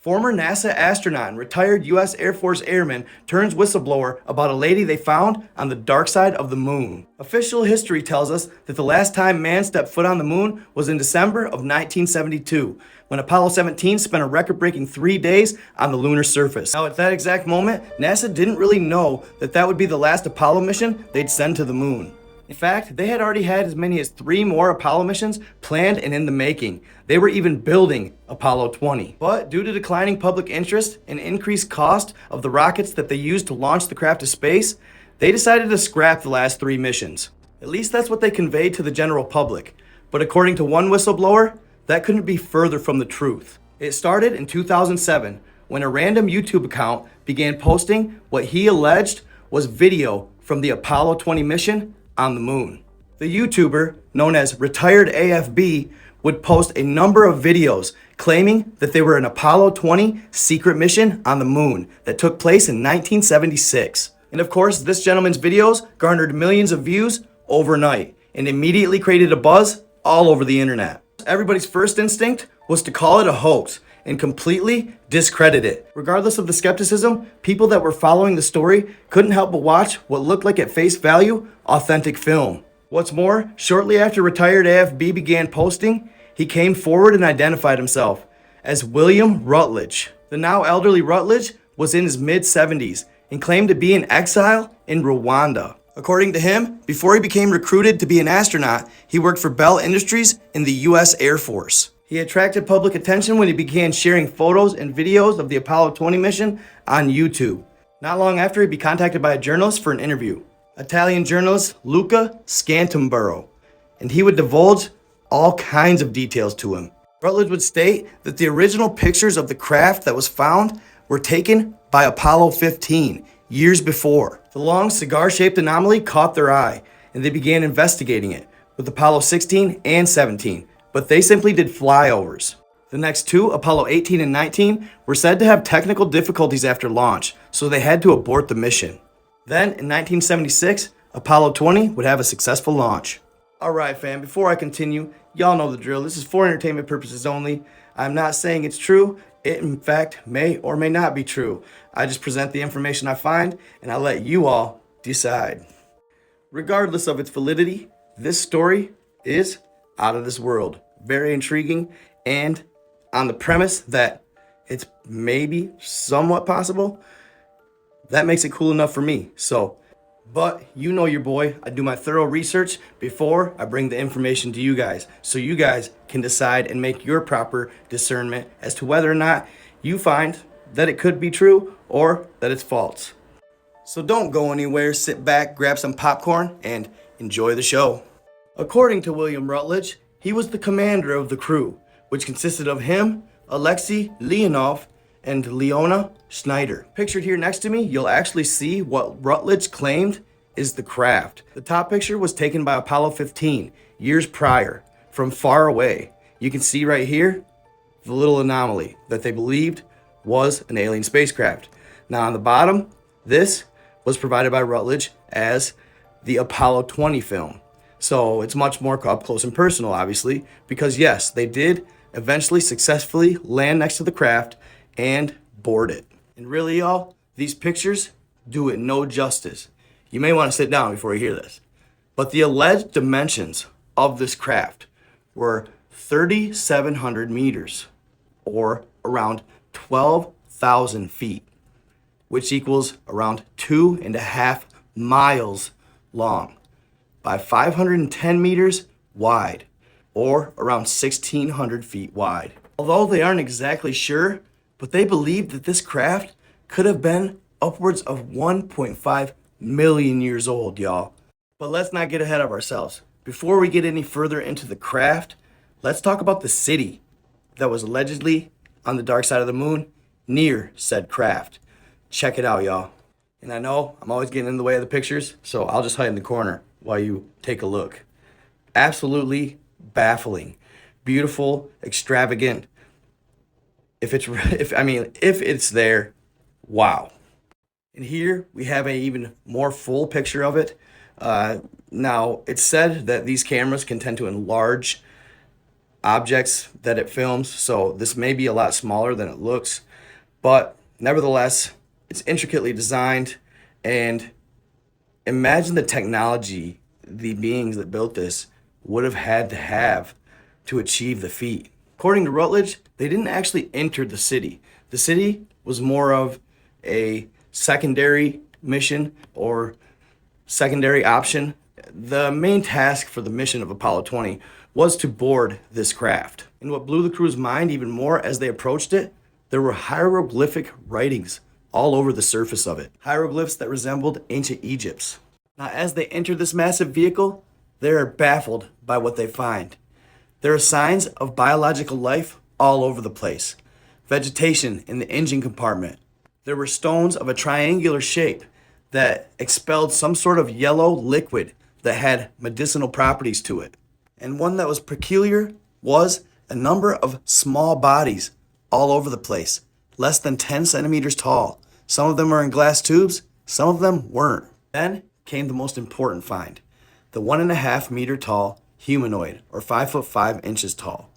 Former NASA astronaut and retired U.S. Air Force airman turns whistleblower about a lady they found on the dark side of the moon. Official history tells us that the last time man stepped foot on the moon was in December of 1972, when Apollo 17 spent a record-breaking 3 days on the lunar surface. Now, at that exact moment, NASA didn't really know that that would be the last Apollo mission they'd send to the moon. In fact, they had already had as many as 3 more Apollo missions planned and in the making. They were even building Apollo 20. But due to declining public interest and increased cost of the rockets that they used to launch the craft to space, they decided to scrap the last 3 missions. At least that's what they conveyed to the general public. But according to one whistleblower, that couldn't be further from the truth. It started in 2007 when a random YouTube account began posting what he alleged was video from the Apollo 20 mission on the moon. The YouTuber, known as Retiredafb, would post a number of videos claiming that they were an Apollo 20 secret mission on the moon that took place in 1976. And of course, this gentleman's videos garnered millions of views overnight and immediately created a buzz all over the internet. Everybody's first instinct was to call it a hoax and completely discredit it. Regardless of the skepticism, people that were following the story couldn't help but watch what looked like at face value authentic film. What's more, shortly after Retiredafb began posting, he came forward and identified himself as William Rutledge. The now elderly Rutledge was in his mid-70s and claimed to be in exile in Rwanda. According to him, before he became recruited to be an astronaut, he worked for Bell Industries in the U.S. Air Force. He attracted public attention when he began sharing photos and videos of the Apollo 20 mission on YouTube. Not long after, he'd be contacted by a journalist for an interview, Italian journalist Luca Scantamburo, and he would divulge all kinds of details to him. Rutledge would state that the original pictures of the craft that was found were taken by Apollo 15 years before. The long cigar-shaped anomaly caught their eye, and they began investigating it with Apollo 16 and 17. But they simply did flyovers. The next 2, Apollo 18 and 19, were said to have technical difficulties after launch, so they had to abort the mission. Then, in 1976, Apollo 20 would have a successful launch. Alright fam, before I continue, y'all know the drill. This is for entertainment purposes only. I'm not saying it's true. It, in fact, may or may not be true. I just present the information I find, and I let you all decide. Regardless of its validity, this story is out of this world. Very intriguing, and on the premise that it's maybe somewhat possible, that makes it cool enough for me. But you know your boy, I do my thorough research before I bring the information to you guys, so you guys can decide and make your proper discernment as to whether or not you find that it could be true or that it's false. So don't go anywhere, sit back, grab some popcorn, and enjoy the show. According to William Rutledge, he was the commander of the crew, which consisted of him, Alexei Leonov, and Leona Schneider. Pictured here next to me, you'll actually see what Rutledge claimed is the craft. The top picture was taken by Apollo 15 years prior, from far away. You can see right here the little anomaly that they believed was an alien spacecraft. Now on the bottom, this was provided by Rutledge as the Apollo 20 film. So it's much more up close and personal, obviously, because yes, they did eventually successfully land next to the craft and board it. And really, y'all, these pictures do it no justice. You may want to sit down before you hear this. But the alleged dimensions of this craft were 3,700 meters, or around 12,000 feet, which equals around 2.5 miles long, by 510 meters wide, or around 1,600 feet wide. Although they aren't exactly sure, but they believe that this craft could have been upwards of 1.5 million years old, y'all. But let's not get ahead of ourselves. Before we get any further into the craft, let's talk about the city that was allegedly on the dark side of the moon near said craft. Check it out, y'all. And I know I'm always getting in the way of the pictures, so I'll just hide in the corner while you take a look. Absolutely baffling, beautiful, extravagant. If it's there, wow. And here we have an even more full picture of it. Now, it's said that these cameras can tend to enlarge objects that it films, so this may be a lot smaller than it looks, but nevertheless, it's intricately designed. And imagine the technology the beings that built this would have had to have to achieve the feat. According to Rutledge, they didn't actually enter the city. The city was more of a secondary mission or secondary option. The main task for the mission of Apollo 20 was to board this craft. And what blew the crew's mind even more as they approached it, there were hieroglyphic writings all over the surface of it. Hieroglyphs that resembled ancient Egypt's. Now, as they enter this massive vehicle, they are baffled by what they find. There are signs of biological life all over the place. Vegetation in the engine compartment. There were stones of a triangular shape that expelled some sort of yellow liquid that had medicinal properties to it. And one that was peculiar was a number of small bodies all over the place, less than 10 centimeters tall. Some of them were in glass tubes, some of them weren't. Then came the most important find, the 1.5 meter tall humanoid, or 5'5" tall.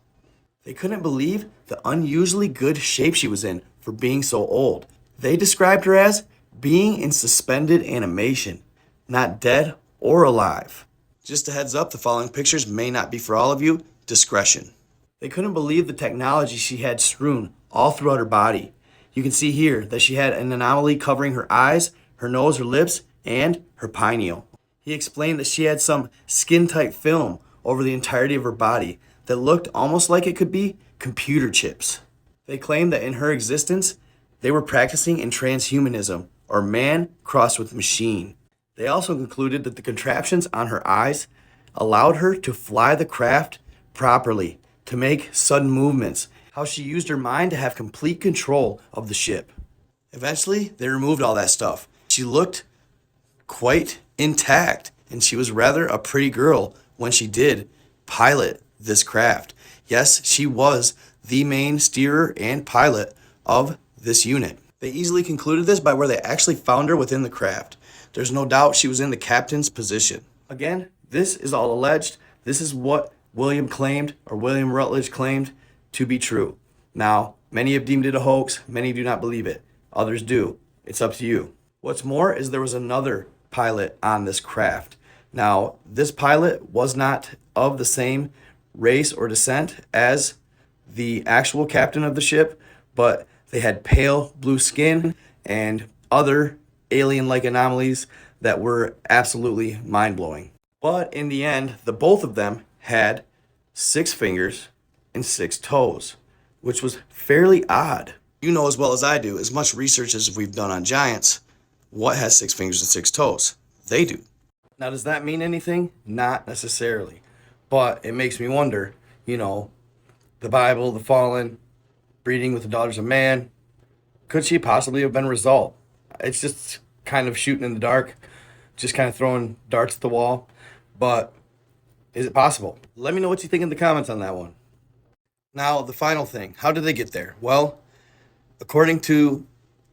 They couldn't believe the unusually good shape she was in for being so old. They described her as being in suspended animation, not dead or alive. Just a heads up, the following pictures may not be for all of you. Discretion. They couldn't believe the technology she had strewn all throughout her body. You can see here that she had an anomaly covering her eyes, her nose, her lips, and her pineal. He explained that she had some skin-tight film over the entirety of her body that looked almost like it could be computer chips. They claimed that in her existence, they were practicing in transhumanism, or man crossed with machine. They also concluded that the contraptions on her eyes allowed her to fly the craft properly, to make sudden movements, how she used her mind to have complete control of the ship. Eventually, they removed all that stuff. She looked quite intact, and she was rather a pretty girl when she did pilot this craft. Yes, she was the main steerer and pilot of this unit. They easily concluded this by where they actually found her within the craft. There's no doubt she was in the captain's position. Again, this is all alleged. This is what William Rutledge claimed to be true. Now, many have deemed it a hoax. Many do not believe it. Others do. It's up to you. What's more is there was another pilot on this craft. Now, this pilot was not of the same race or descent as the actual captain of the ship, but they had pale blue skin and other alien-like anomalies that were absolutely mind-blowing. But in the end, the both of them had 6 fingers and 6 toes, which was fairly odd. You know as well as I do, as much research as we've done on giants, what has 6 fingers and 6 toes? They do. Now, does that mean anything? Not necessarily. But it makes me wonder, the Bible, the fallen, breeding with the daughters of man, could she possibly have been a result? It's just kind of shooting in the dark, just kind of throwing darts at the wall. But is it possible? Let me know what you think in the comments on that one. Now, the final thing, how did they get there? Well, according to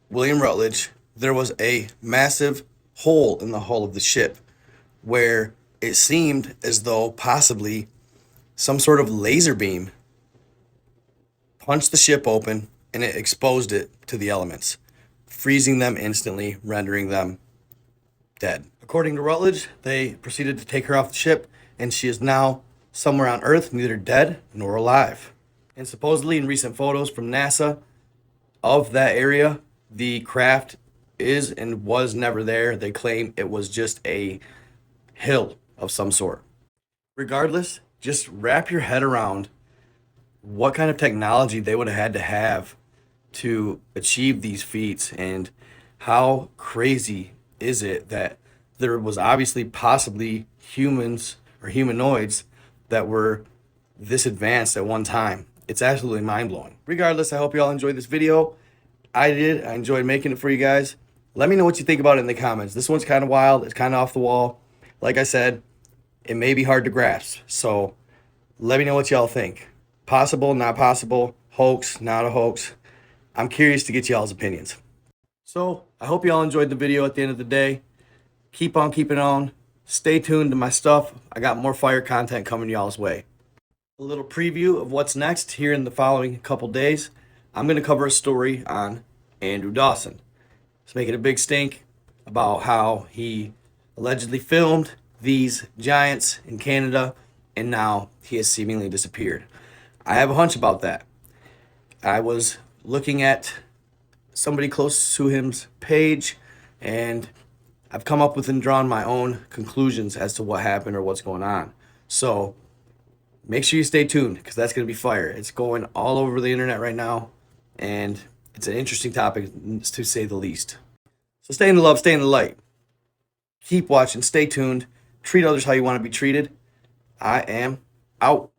William Rutledge, there was a massive hole in the hull of the ship where it seemed as though possibly some sort of laser beam punched the ship open and it exposed it to the elements, freezing them instantly, rendering them dead. According to Rutledge, they proceeded to take her off the ship, and she is now somewhere on Earth, neither dead nor alive. And supposedly in recent photos from NASA of that area, the craft is and was never there. They claim it was just a hill of some sort. Regardless, just wrap your head around what kind of technology they would have had to have to achieve these feats, and how crazy is it that there was obviously possibly humans or humanoids that were this advanced at one time. It's absolutely mind-blowing. Regardless, I hope you all enjoyed this video. I did. I enjoyed making it for you guys. Let me know what you think about it in the comments. This one's kind of wild. It's kind of off the wall. Like I said, it may be hard to grasp. So let me know what y'all think. Possible, not possible, hoax, not a hoax. I'm curious to get y'all's opinions. So I hope y'all enjoyed the video at the end of the day. Keep on keeping on. Stay tuned to my stuff. I got more fire content coming y'all's way. A little preview of what's next here in the following couple days. I'm going to cover a story on Andrew Dawson. He's making a big stink about how he allegedly filmed these giants in Canada and now he has seemingly disappeared. I have a hunch about that. I was looking at somebody close to him's page and I've come up with and drawn my own conclusions as to what happened or what's going on. So make sure you stay tuned because that's going to be fire. It's going all over the internet right now, and it's an interesting topic to say the least. So stay in the love, stay in the light. Keep watching, stay tuned, treat others how you want to be treated. I am out.